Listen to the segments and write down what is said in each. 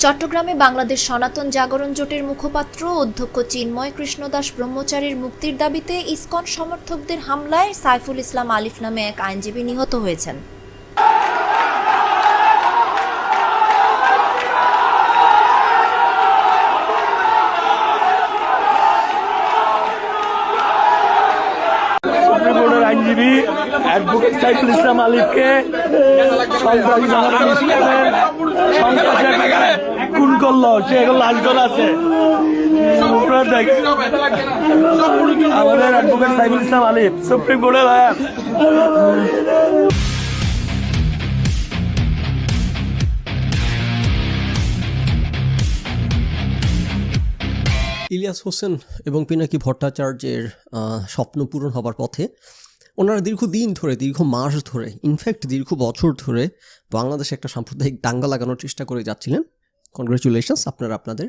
চট্টগ্রামে বাংলাদেশ সনাতন জাগরণ জোটের মুখপাত্র অধ্যক্ষ চিন্ময় কৃষ্ণ দাস ব্রহ্মচারীর মুক্তির দাবিতে ইসকন সমর্থকদের হামলায় সাইফুল ইসলাম আলিফ নামে এক আইনজীবী নিহত হয়েছেন। আইনজীবী অ্যাডভোকেট সাইফুল ইসলাম আলিফকে সন্ত্রাসী খুন করলো, সে এখন লাশগোল আছে। আমাদের অ্যাডভোকেট সাইফুল ইসলাম আলিফ সুপ্রিম কোর্টের ইলিয়াস হোসেন এবং পিনাকি ভট্টাচার্যের স্বপ্ন পূরণ হবার পথে ওনারা দীর্ঘদিন ধরে, দীর্ঘ মাস ধরে, ইনফ্যাক্ট দীর্ঘ বছর ধরে বাংলাদেশে একটা সাম্প্রদায়িক দাঙ্গা লাগানোর চেষ্টা করে যাচ্ছিলেন। কনগ্রেচুলেশনস, আপনারা আপনাদের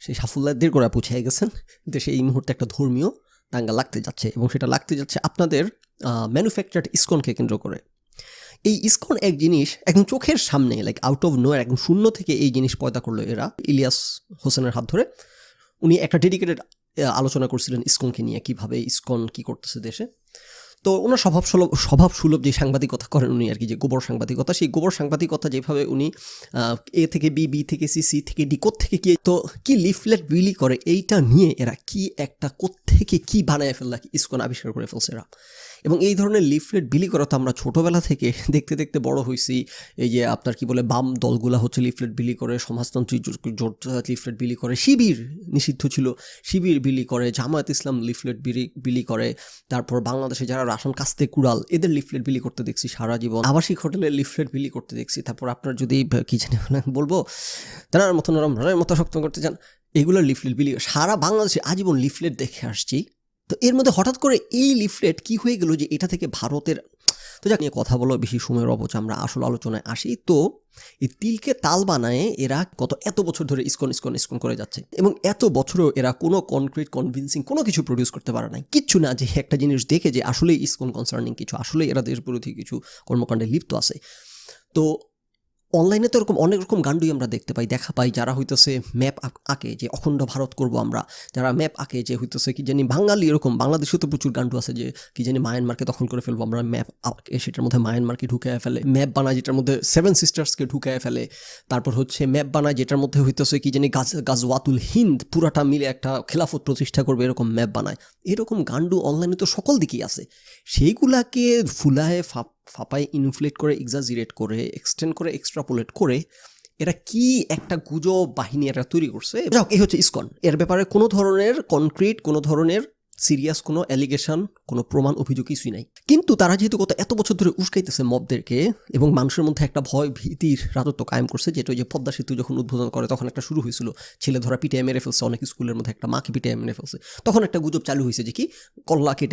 সেই সাফল্যের করে পৌঁছে গেছেন। দেশে এই মুহূর্তে একটা ধর্মীয় দাঙ্গা লাগতে যাচ্ছে এবং সেটা লাগতে যাচ্ছে আপনাদের ম্যানুফ্যাকচার্ড ইসকনকে কেন্দ্র করে। এই ইসকন এক জিনিস একদম চোখের সামনে, লাইক আউট অফ নোয়ার, একদম শূন্য থেকে এই জিনিস পয়দা করলো এরা। ইলিয়াস হোসেনের হাত ধরে উনি একটা ডেডিকেটেড আলোচনা করছিলেন ইসকনকে নিয়ে, কীভাবে ইসকন কী করতেছে দেশে। তো ওনার স্বভাবসুলভ যে সাংবাদিকতা করেন উনি আর কি, যে গোবর সাংবাদিকতা, সেই গোবর সাংবাদিকতা যেভাবে উনি এ থেকে বি, বি থেকে সি, সি থেকে ডি, কোত্থেকে কি, তো কি লিফলেট বিলি করে এইটা নিয়ে এরা কি একটা কোত্থেকে কি বানায় ফেললা, ইসকন আবিষ্কার করে ফেলছে এরা। এবং এই ধরনের লিফলেট বিলি করা তো আমরা ছোটোবেলা থেকে দেখতে দেখতে বড় হয়েছি। এই যে আপনার কি বলে বাম দলগুলা হচ্ছে লিফলেট বিলি করে, সমাজতান্ত্রিক জোট লিফলেট বিলি করে, শিবির নিষিদ্ধ ছিল, শিবির বিলি করে, জামায়াত ইসলাম লিফলেট বিলি করে, তারপর বাংলাদেশে যারা রাশন কাস্তে কুড়াল এদের লিফলেট বিলি করতে দেখছি সারা জীবন, আবাসিক হোটেলে লিফলেট বিলি করতে দেখছি। তারপর আপনার যদি কি জানি বলবো, তার মতো নরম রানের মতো শক্ত করতে চান, এগুলোর লিফলেট বিলি সারা বাংলাদেশে আজীবন লিফলেট দেখে আসছি। তো এর মধ্যে হঠাৎ করে এই লিফলেট কি হয়ে গেল যে এটা থেকে ভারতের, তো যাক নিয়ে কথা বলো, বেশি সময়ের অবচয়, আমরা আসল আলোচনায় আসি। তো এই তিলকে তাল বানায় এরা এত বছর ধরে ইসকন করে যাচ্ছে এবং এত বছরেও এরা কোনো কনক্রিট কনভিন্সিং কোনো কিছু প্রডিউস করতে পারে না, কিচ্ছু না, যে একটা জিনিস দেখে যে আসলে ইসকন কনসার্নিং কিছু, আসলে এরা দেশবিরোধী কিছু কর্মকাণ্ডে লিপ্ত আছে। তো অনলাইনে তো এরকম অনেক রকম গান্ডুই আমরা দেখা পাই, যারা হইতেছে ম্যাপ আঁকে যে অখণ্ড ভারত করব আমরা, যারা ম্যাপ আঁকে যে হইতেছে কি জানি বাঙালি, এরকম বাংলাদেশেও তো প্রচুর গান্ডু আছে যে কি জানি মায়ানমারকে দখল করে ফেলবো আমরা, ম্যাপ আঁকে সেটার মধ্যে মায়ানমারকে ঢুকায় ফেলে, ম্যাপ বানায় যেটার মধ্যে 7 সিস্টার্সকে ঢুকায় ফেলে, তারপর হচ্ছে ম্যাপ বানায় যেটার মধ্যে হইতেছে কি জানি গাজওয়াতুল হিন্দ পুরাটা মিলে একটা খেলাফত প্রতিষ্ঠা করবে, এরকম ম্যাপ বানায়। এরকম গান্ডু অনলাইনে তো সকল দিকেই আছে, সেইগুলাকে ফুলায় ফাপায় ইনফ্লেট করে, এক্সাজিরেট করে, এক্সটেন্ড করে, এক্সট্রাপোলেট করে এরা কি একটা গুজব বাহিনী এরা তৈরি করছে। এই হচ্ছে ইসকন। এর ব্যাপারে কোনো ধরনের কনক্রিট, কোনো ধরনের সিরিয়াস কোনো অ্যালিগেশন, কোনো প্রমাণ অভিযোগ কিছুই নাই। কিন্তু তারা যেহেতু এত বছর ধরে উস্কাইতেছে মবদেরকে এবং মানুষের মধ্যে একটা ভয় ভীতির রাজত্ব কায়েম করছে, যেটা ওই যে পদ্মা সেতু যখন উদ্বোধন করে তখন একটা শুরু হয়েছিল, ছেলে ধরা পিটিয়ে মেরে ফেলছে, অনেক স্কুলের মধ্যে একটা মাকে পিটিয়ে মেরে ফেলছে, তখন একটা গুজব চালু হয়েছে যে কি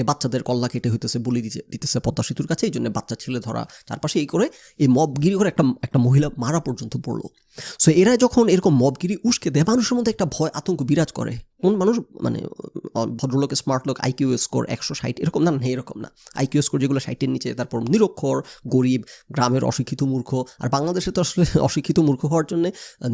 বাচ্চাদের কল্লা কেটে হইতেছে, বলি দিতেছে পদ্মা সেতুর কাছে, এই জন্য বাচ্চা ছেলে ধরা চারপাশে এই করে এই মবগিরি করে একটা মহিলা মারা পর্যন্ত পড়লো। সো এরা যখন এরকম মবগিরি উস্কে দেয়, মানুষের মধ্যে একটা ভয় আতঙ্ক বিরাজ করে। কোন মানুষ মানে ভদ্রলোক, স্মার্ট লোক, আইকিউ স্কোর 160 এরকম না, এরকম না, আইকিউ স্কোর যেগুলো 60-এর নিচে, তারপর নিরক্ষর, গরিব, গ্রামের অশিক্ষিত মূর্খ। আর বাংলাদেশে তো আসলে অশিক্ষিত মূর্খ হওয়ার জন্য,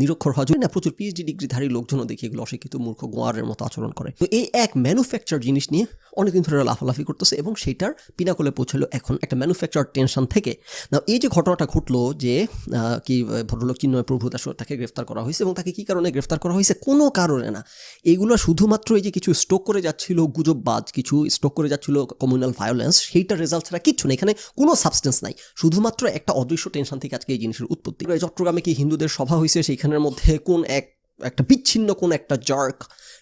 নিরক্ষর হওয়ার জন্য না, প্রচুর পিএইচডি ডিগ্রিধারী লোকজনও দেখি এগুলো অশিক্ষিত মূর্খ গোয়ারের মতো আচরণ করে। তো এই এক ম্যানুফ্যাকচার জিনিস নিয়ে অনেকদিন ধরে লাফালাফি করতেছে এবং সেইটার পিনাকলে পৌঁছালো এখন একটা ম্যানুফ্যাকচার টেনশন থেকে। না, এই যে ঘটনাটা ঘটলো যে কি ভদ্রলোক চিন্ময় প্রভু দাস, তাকে গ্রেফতার করা হয়েছে এবং তাকে কী কারণে গ্রেফতার করা হয়েছে? কোনো কারণে না। এগুলো শুধুমাত্র এই যে কিছু স্টক করে যাচ্ছিল গুজববাজ, কিছু স্টক করে যাচ্ছিল কমিউনাল ভায়োলেন্স, সেইটার রেজাল্ট ছাড়া কিচ্ছু না, এখানে কোনো সাবস্টেন্স নাই, শুধুমাত্র একটা অদৃশ্য টেনশন থেকে আজকে এই জিনিসের উৎপত্তি। চট্টগ্রামে কি হিন্দুদের সভা হয়েছে, সেইখানের মধ্যে কোন একটা বিচ্ছিন্ন কোন একটা জার্ক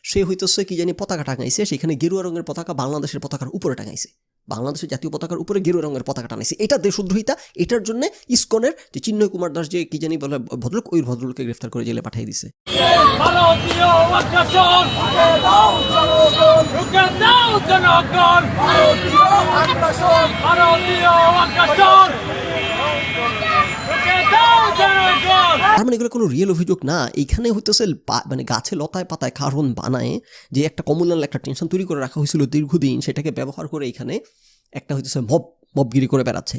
সে হইতেছে কি জানি পতাকা টাঙাইছে, সেখানে গেরুয়া রঙের পতাকা বাংলাদেশের পতাকার উপরে টাঙাইছে, বাংলাদেশের জাতীয় পতাকার উপরে গেরুয়া রঙের পতাকা টাঙাইছে। এটা দেশদ্রোহিতা। এটার জন্য ইসকনের যে চিন্ময় কুমার দাস যে কি জানি বলে ভদ্রলোক, ওই ভদ্রলোককে গ্রেফতার করে জেলে পাঠিয়ে দিছে। তার মানে এগুলো কোনো রিয়েল অভিযোগ না। এইখানে হইতেছে মানে গাছে লতায় পাতায় কারণ বানায় যে একটা কমিউনাল একটা টেনশন তৈরি করে রাখা হয়েছিল দীর্ঘদিন, সেটাকে ব্যবহার করে এখানে একটা হইতেছে মব মবগিরি করে বেড়াচ্ছে।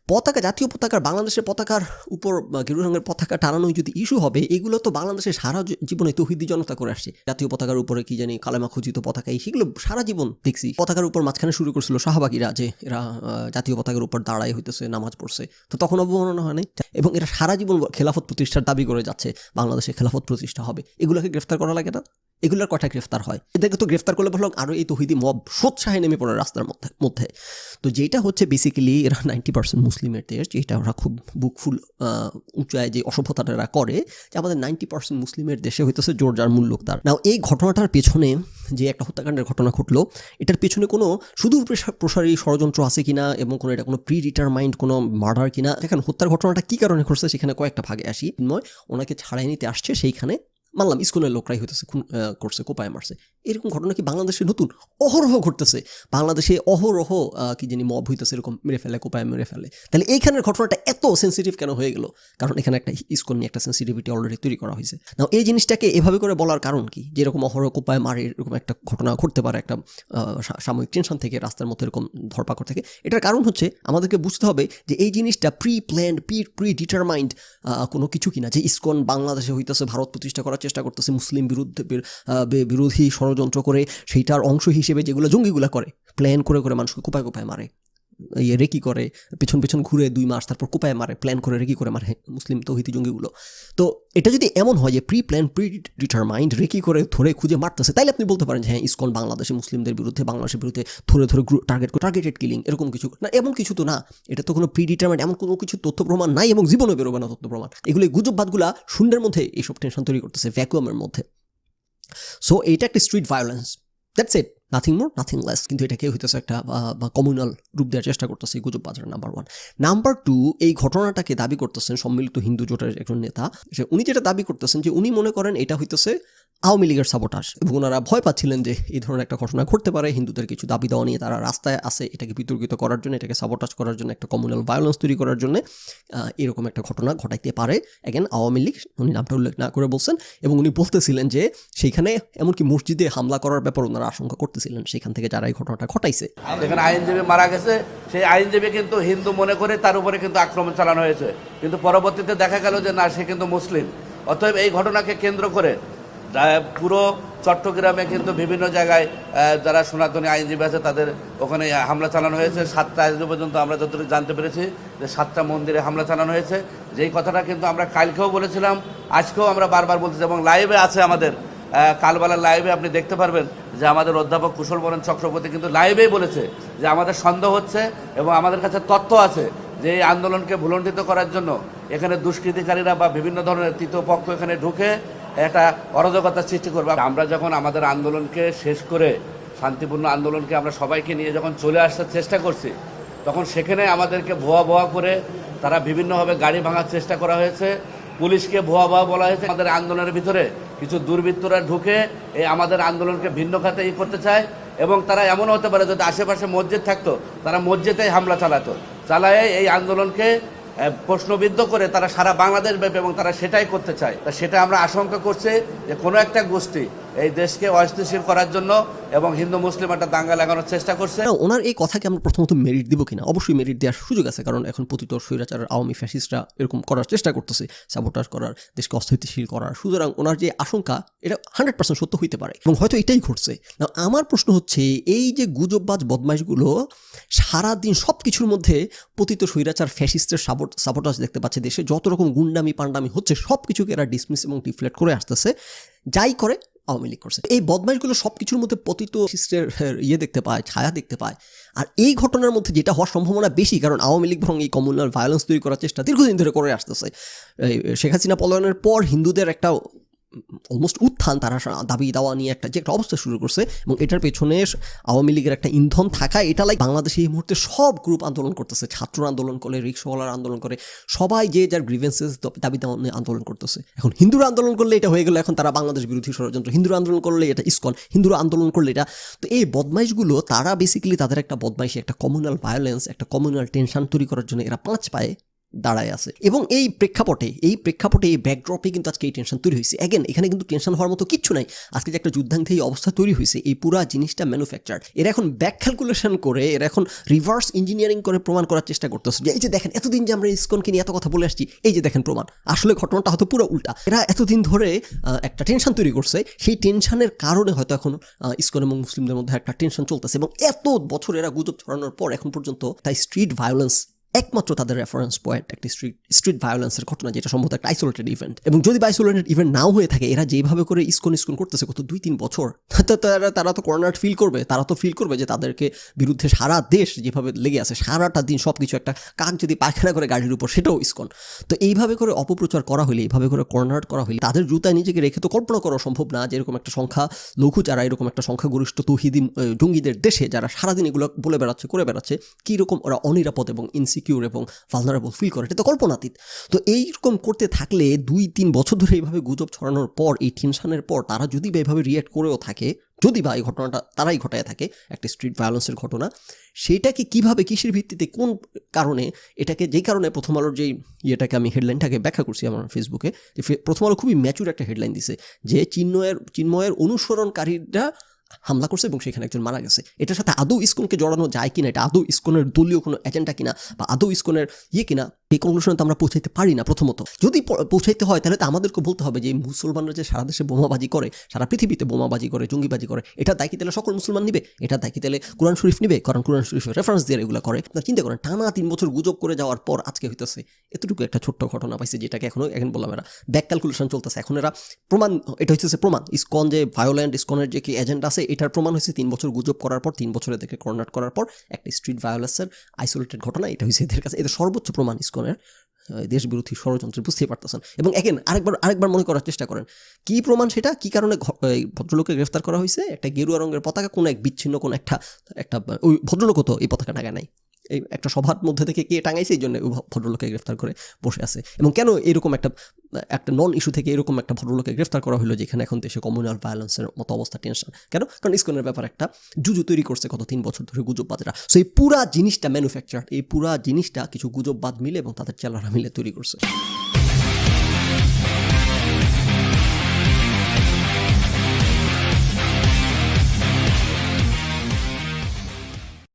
পতাকা, জাতীয় পতাকার, বাংলাদেশের পতাকার উপর গেরুয়া রঙের পতাকা টানানোই যদি ইস্যু হবে, এগুলো তো বাংলাদেশের সারা জীবনে তৌহিদি জনতা করে আসছে। জাতীয় পতাকার উপরে কি জানি কালেমা খচিত পতাকা, সেগুলো সারা জীবন দেখছি। পতাকার উপর মাঝখানে শুরু করছিল শাহবাগীরা, যে এরা জাতীয় পতাকার উপর দাঁড়াই হইতেছে, নামাজ পড়ছে, তো তখন অবমাননা হয় নাই। এবং এরা সারা জীবন খেলাফত প্রতিষ্ঠার দাবি করে যাচ্ছে, বাংলাদেশে খেলাফত প্রতিষ্ঠা হবে। এগুলোকে গ্রেফতার করা লাগে না? এগুলোর কটা গ্রেফতার হয়? এদেরকে তো গ্রেফতার করলে ভালো, আরও এই তৌহিদি মব সোৎসাহে নেমে পড়ে রাস্তার মধ্যে। তো যেটা হচ্ছে বেসিক্যালি এরা 90% মুসলিমের দেশ, যেটা ওরা খুব বুকফুল উঁচায় যে অসভ্যতাটা এরা করে, যে আমাদের 90% মুসলিমের দেশে হইতেছে জোর যার মূল্যকদার। নাও এই ঘটনাটার পেছনে যে একটা হত্যাকাণ্ডের ঘটনা ঘটলো, এটার পেছনে কোনো সুদূর প্রসারী ষড়যন্ত্র আছে কিনা, এবং কোনো এটা কোনো প্রি ডিটারমাইন্ড কোনো মার্ডার কিনা, এখানে হত্যার ঘটনাটা কী কারণে ঘটছে সেখানে কয়েকটা ভাগে আসি। ওনাকে ছাড়াই নিতে আসছে, সেইখানে মানলাম স্কুলের লোকরাই হইতেছে খুন করছে, কোপায় মারছে। এরকম ঘটনা কি বাংলাদেশে নতুন? অহরহ ঘটতেছে বাংলাদেশে, অহরহ কি জানি মব হইতেছে, এরকম মেরে ফেলে, কোপায় মেরে ফেলে। তাহলে এইখানের ঘটনাটা এত সেন্সিটিভ কেন হয়ে গেল? কারণ এখানে একটা স্কুল নিয়ে একটা সেন্সিটিভিটি অলরেডি তৈরি করা হয়েছে। না, এই জিনিসটাকে এভাবে করে বলার কারণ কি? যে এরকম অহরহ কোপায় মারে, এরকম একটা ঘটনা ঘটতে পারে একটা সাময়িক টেনশন থেকে, রাস্তার মধ্যে এরকম ধরপাকড় থেকে। এটার কারণ হচ্ছে আমাদেরকে বুঝতে হবে যে এই জিনিসটা প্রি প্ল্যান্ড, প্রি ডিটারমাইন্ড কোনো কিছু কিনা। যে ইসকন বাংলাদেশে হইতেছে ভারত প্রতিষ্ঠা করার চেষ্টা করতেছে, মুসলিম বিরোধী ষড়যন্ত্র করে, সেইটার অংশ হিসেবে যেগুলো জঙ্গিগুলা করে, প্ল্যান করে করে মানুষকে কোপায় কোপায় মারে, রেকি করে, পেছন ঘুরে 2 মাস তারপর কোপায় মারে, প্ল্যান করে রেকি করে মারে মুসলিম তৌহিদি জঙ্গিগুলো। তো এটা যদি এমন হয় যে pre plan, pre determined, recce করে ধরে খুঁজে মারতেছে, তাইলে আপনি বলতে পারেন যে হ্যাঁ, ইসকন বাংলাদেশে মুসলিমদের বিরুদ্ধে, বাংলাদেশের বিরুদ্ধে ধরে টার্গেটেড কিলিং, এরকম কিছু না। এমন কিছু তো না, এটা তো কোনো প্রি ডিটারমাইন্ড, এমন কোনো কিছু তথ্য প্রমাণ নাই, এবং জীবনে বেরোবে না তথ্য প্রমাণ। এগুলো গুজববাদগুলা শূন্যের মধ্যে এইসব টেনশন তৈরি করতেছে, ভ্যাকুয়ামের মধ্যে। সো এইটা একটা street violence, that's it, nothing more nothing less. কিন্তু এটাকে হইতেছে একটা কমিউনাল রূপ দেওয়ার চেষ্টা করতেছে এই গুজব বাজার, নাম্বার 1। নাম্বার 2, এই ঘটনাটাকে দাবি করতেছেন সম্মিলিত হিন্দু জোটের একজন নেতা। উনি যেটা দাবি করতেছেন যে উনি মনে করেন এটা হইতেছে আওয়ামী লীগের সাবোটাজ, এবং ওনারা ভয় পাচ্ছিলেন যে এই ধরনের একটা ঘটনা ঘটতে পারে, হিন্দুদের কিছু দাবি দেওয়া নিয়ে তারা রাস্তায় আসে, এটাকে বিতর্কিত করার জন্য, এটাকে সাবোটাজ করার জন্য, একটা কমিউনাল ভায়োলেন্স তৈরি করার জন্য এরকম একটা ঘটনা ঘটাইতে পারে। অ্যাগেন আওয়ামী লীগ, উনি নামটা উল্লেখ না করে বলছেন, এবং উনি বলতেছিলেন যে সেইখানে এমনকি মসজিদে হামলা করার ব্যাপার ওনারা আশঙ্কা করতেছিলেন, সেখান থেকে যারা এই ঘটনাটা ঘটাইছে। যেখানে আইনজীবী মারা গেছে, সেই আইনজীবী কিন্তু হিন্দু মনে করে তার উপরে কিন্তু আক্রমণ চালানো হয়েছে, কিন্তু পরবর্তীতে দেখা গেল যে না, সে কিন্তু মুসলিম। অতএব এই ঘটনাকে কেন্দ্র করে পুরো চট্টগ্রামে কিন্তু বিভিন্ন জায়গায় যারা সনাতনী আইনজীবী আছে তাদের ওখানে হামলা চালানো হয়েছে। 7টা আজ পর্যন্ত আমরা যতটুকু জানতে পেরেছি যে 7টা মন্দিরে হামলা চালানো হয়েছে। যেই কথাটা কিন্তু আমরা কালকেও বলেছিলাম, আজকেও আমরা বারবার বলতেছি, এবং লাইভে আছে আমাদের কালবেলার লাইভে আপনি দেখতে পারবেন যে আমাদের অধ্যাপক কুশল বরণ চক্রবর্তী কিন্তু লাইভেই বলেছে যে আমাদের সন্দেহ হচ্ছে এবং আমাদের কাছে তথ্য আছে যে এই আন্দোলনকে ভুলণ্ঠিত করার জন্য এখানে দুষ্কৃতিকারীরা বা বিভিন্ন ধরনের তৃতীয় পক্ষ এখানে ঢুকে একটা অরাজকতা সৃষ্টি করবে। আমরা যখন আমাদের আন্দোলনকে শেষ করে, শান্তিপূর্ণ আন্দোলনকে আমরা সবাইকে নিয়ে যখন চলে আসার চেষ্টা করছি, তখন সেখানে আমাদেরকে ভুয়া করে তারা বিভিন্নভাবে গাড়ি ভাঙার চেষ্টা করা হয়েছে, পুলিশকে ভুয়া বলা হয়েছে। আমাদের আন্দোলনের ভিতরে কিছু দুর্বৃত্তরা ঢুকে এই আমাদের আন্দোলনকে ভিন্ন খাতে করতে চায়, এবং তারা এমন হতে পারে যদি আশেপাশে মসজিদ থাকতো, তারা মসজিদেই হামলা চালায় এই আন্দোলনকে প্রশ্নবিদ্ধ করে তারা সারা বাংলাদেশ ব্যাপী, এবং তারা সেটাই করতে চায়। তা সেটা আমরা আশঙ্কা করছি যে কোনো একটা গোষ্ঠী এই দেশকে অস্থিতিশীল করার জন্য এবং হিন্দু মুসলিম একটা দাঙ্গা লাগানোর চেষ্টা করছে। ওনার এই কথাকে আমরা প্রথমত মেরিট দিব কিনা? অবশ্যই মেরিট দেওয়ার সুযোগ আছে, কারণ এখন পতিত স্বৈরাচার আওয়ামী ফ্যাসিস্টরা এরকম করার চেষ্টা করতেছে, সাবোটাজ করার, দেশকে অস্থিতিশীল করার। সুতরাং ওনার যে আশঙ্কা, এটা 100% সত্য হইতে পারে, এবং হয়তো এটাই ঘটছে। না, আমার প্রশ্ন হচ্ছে এই যে গুজববাজ বদমাইশগুলো সারাদিন সব কিছুর মধ্যে পতিত স্বৈরাচার ফ্যাসিস্টের সাবোটাজ দেখতে পাচ্ছে, দেশে যত রকম গুন্ডামি পান্ডামি হচ্ছে সব কিছুকে এরা ডিসমিস এবং ডিফ্লেক্ট করে আসতেছে, যাই করে আওয়ামী লীগ করছে। এই বদমাইশগুলো সব কিছুর মধ্যে পতিত ফ্যাসিস্টের দেখতে পায়, ছায়া দেখতে পায়। আর এই ঘটনার মধ্যে যেটা হওয়ার সম্ভাবনা বেশি, কারণ আওয়ামী লীগ বরং এই কমিউনাল ভায়োলেন্স তৈরি করার চেষ্টা দীর্ঘদিন ধরে করে আসতেছে। শেখ হাসিনা পলায়নের পর হিন্দুদের একটা অলমোস্ট উত্থান, তারা দাবি দাওয়া নিয়ে একটা যে একটা অবস্থা শুরু করছে, এবং এটার পেছনে আওয়ামী লীগের একটা ইন্ধন থাকা, এটা লাইক বাংলাদেশে এই মুহূর্তে সব গ্রুপ আন্দোলন করতেছে, ছাত্র আন্দোলন করে, রিক্সাওয়ালার আন্দোলন করে, সবাই যে যার গ্রিভেন্সেস দাবি দাওয়া নিয়ে আন্দোলন করতেছে। এখন হিন্দুরা আন্দোলন করলে এটা হয়ে গেল, এখন তারা বাংলাদেশ বিরোধী ষড়যন্ত্র, হিন্দুরা আন্দোলন করলে এটা ইসকন, হিন্দুরা আন্দোলন করলে এটা। তো এই বদমাইশগুলো তারা বেসিক্যালি তাদের একটা বদমাইশি, একটা কমিউনাল ভায়োলেন্স, একটা কমিউনাল টেনশন তৈরি করার জন্য এরা 5 পায়ে দাঁড়ায় আছে। এবং এই প্রেক্ষাপটে এই ব্যাকড্রপে কিন্তু আজকে এই টেনশন তৈরি হয়েছে। অ্যাগেন এখানে কিন্তু টেনশন হওয়ার মতো কিচ্ছু নাই। আজকে যে একটা যুদ্ধান্তে এই অবস্থা তৈরি হয়েছে, এই পুরা জিনিসটা ম্যানুফ্যাকচার। এরা এখন ব্যাক ক্যালকুলেশন করে, এরা এখন রিভার্স ইঞ্জিনিয়ারিং করে প্রমাণ করার চেষ্টা করতেছে যে এই যে দেখেন এতদিন যে আমরা ইসকনকে নিয়ে এত কথা বলে আসছি, এই যে দেখেন প্রমাণ। আসলে ঘটনাটা হয়তো পুরো উল্টা। এরা এতদিন ধরে একটা টেনশন তৈরি করছে, সেই টেনশনের কারণে হয়তো এখন ইসকন এবং মুসলিমদের মধ্যে একটা টেনশন চলতেছে। এবং এত বছর এরা গুজব ছড়ানোর পর এখন পর্যন্ত তাই স্ট্রিট ভায়োলেন্স একমাত্র তাদের রেফারেন্স পয়েন্ট, একটি স্ট্রিট ভায়োলেন্সের ঘটনা, যেটা সম্ভবত একটা আইসোলেটেড ইভেন্ট। এবং যদি বা আইসোলেটেড ইভেন্ট নাও হয়ে থাকে, এরা যেভাবে করে ইসকন করতেছে গত 2-3 বছর, তারা তো কর্নার ফিল করবে। তারা তো ফিল করবে যে তাদেরকে বিরুদ্ধে সারা দেশ যেভাবে লেগে আছে, সারাটা দিন সব কিছু, একটা কাক যদি পায়খানা করে গাড়ির উপর, সেটাও ইসকন। তো এইভাবে করে অপপ্রচার করা হলে, এইভাবে করে কর্নার করা হলে, তাদের জুতায় নিজেকে রেখে তো কল্পনা করা সম্ভব না যে এরকম একটা সংখ্যা লঘু যারা, এরকম একটা সংখ্যাগরিষ্ঠ তৌহিদি জঙ্গিদের দেশে যারা সারাদিন এগুলো বলে বেড়াচ্ছে, করে বেড়াচ্ছে, কীরকম ওরা অনিরাপদ এবং ইনসিকিউর এবং ভালনারেবল ফিল করে, এটা তো কল্পনাতীত। তো এইরকম করতে থাকলে 2-3 বছর ধরে এইভাবে গুজব ছড়ানোর পর, এই টেনশনের পর তারা যদি বা এইভাবে রিয়্যাক্ট করেও থাকে, যদি বা এই ঘটনাটা তারাই ঘটায় থাকে, একটা স্ট্রিট ভায়োলেন্সের ঘটনা, সেটাকে কিভাবে, কিসের ভিত্তিতে, কোন কারণে এটাকে, যেই কারণে প্রথম আলোর যেই ইয়েটাকে আমি হেডলাইনটাকে ব্যাখ্যা করছি আমার ফেসবুকে, যে প্রথম আলো খুবই ম্যাচুর একটা হেডলাইন দিছে যে চিন্ময়ের অনুসরণকারীরা হামলা করছে এবং সেখানে একজন মারা গেছে। এটার সাথে আদৌ ইসকনকে জড়ানো যায় কিনা, এটা আদৌ ইসকনের দলীয় কোনো এজেন্ডা কিনা, বা আদৌ ইসকনের কিনা, এই কনক্লুশনে তো আমরা পৌঁছাইতে পারি না। প্রথমত যদি পৌঁছাইতে হয়, তাহলে তো আমাদেরকে বলতে হবে যে মুসলমানরা যে সারা দেশে বোমাবাজি করে, সারা পৃথিবীতে বোমাবাজি করে, জঙ্গিবাজি করে, এটা দায়িত্ব তাহলে সকল মুসলমান নিবে, এটা দায়িত্ব তাহলে কোরআন শরীফ নিবে, কারণ কোরআন শরীফের রেফারেন্স দিয়ে এগুলো করে। আপনারা চিন্তা করেন, টানা 3 বছর গুজব করে যাওয়ার পর আজকে হইতেছে এতটুকু একটা ছোট্ট ঘটনা পাইছে, যেটাকে এখন বললাম এরা ব্যাক ক্যালকুলেশন চলতেছে। এখন এরা প্রমাণ, এটা হচ্ছে প্রমাণ, ইসকন যে ভায়োলেন্ট, ইসকনের যে কি এজেন্ডা আছে, এটার প্রমাণ হয়েছে 3 বছর গুজব করার পর, 3 বছর এদেরকে কর্নার করার পর একটা স্ট্রিট ভায়োলেন্সের আইসোলেটেড ঘটনা, এটা হয়েছে এদের কাছে, এদের সর্বোচ্চ প্রমাণ ইসকনের দেশবিরোধী ষড়যন্ত্র, বুঝতেই পারতেছেন। এবং আরেকবার মনে করার চেষ্টা করেন কি প্রমাণ, সেটা কি কারণে ভদ্রলোককে গ্রেফতার করা হয়েছে। একটা গেরুয়া রঙের পতাকা, কোনো এক বিচ্ছিন্ন কোনো একটা ওই ভদ্রলোক তো এই পতাকা টাঙায় নাই, এই একটা সভার মধ্যে থেকে কে টাঙাইছে, এই জন্য ভদ্রলোককে গ্রেফতার করে বসে আছে। এবং কেন এরকম একটা নন ইস্যু থেকে এরকম একটা ভদ্রলোককে গ্রেফতার করা হলো, যেখানে এখন দেশে কমিউনাল ভায়োলেন্সের মতো অবস্থা, টেনশন কেন? কারণ ইসকনের ব্যাপার একটা জুজু তৈরি করছে গত 3 বছর ধরে গুজববাজরা। সো এই পুরা জিনিসটা ম্যানুফ্যাকচার, এই পুরা জিনিসটা কিছু গুজববাজ মিলে এবং তাদের চেলারা মিলে তৈরি করছে।